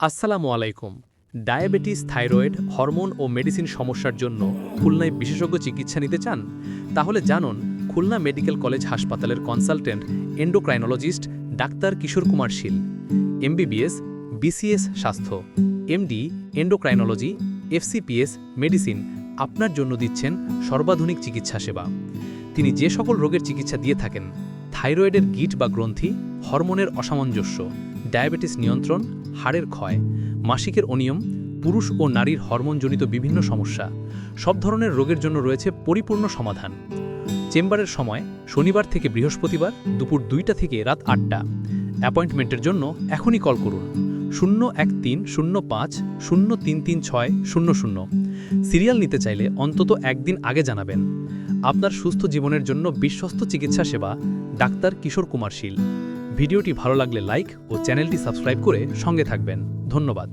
আসসালামু আলাইকুম। Diabetes, thyroid, hormone ও medicine সমস্যার জন্য খুলনায় বিশেষজ্ঞ চিকিৎসা নিতে চান? তাহলে জানুন খুলনা মেডিকেল কলেজ হাসপাতালের consultant endocrinologist doctor Kishore Kumar শীল, এমবিবিএস, বিসিএস স্বাস্থ্য, এমডি এন্ডোক্রাইনোলজি, এফসিপিএস মেডিসিন আপনার জন্য দিচ্ছেন সর্বাধুনিক চিকিৎসা সেবা। তিনি যে সকল রোগের চিকিৎসা দিয়ে থাকেন, থাইরয়েডের গিট বা গ্রন্থি, হরমোনের অসামঞ্জস্য, ডায়াবেটিস নিয়ন্ত্রণ, হাড়ের ক্ষয়, মাসিকের অনিয়ম, পুরুষ ও নারীর হরমোনজনিত বিভিন্ন সমস্যা, সব ধরনের রোগের জন্য রয়েছে পরিপূর্ণ সমাধান। চেম্বারের সময় শনিবার থেকে বৃহস্পতিবার দুপুর 2টা থেকে রাত 8টা। অ্যাপয়েন্টমেন্টের জন্য এখনই কল করুন 01305033600। সিরিয়াল নিতে চাইলে অন্তত একদিন আগে জানাবেন। আপনার সুস্থ জীবনের জন্য বিশ্বস্ত চিকিৎসা সেবা ডাক্তার কিশোর কুমার শীল। ভিডিওটি ভালো লাগলে লাইক ও চ্যানেলটি সাবস্ক্রাইব করে সঙ্গে থাকবেন। ধন্যবাদ।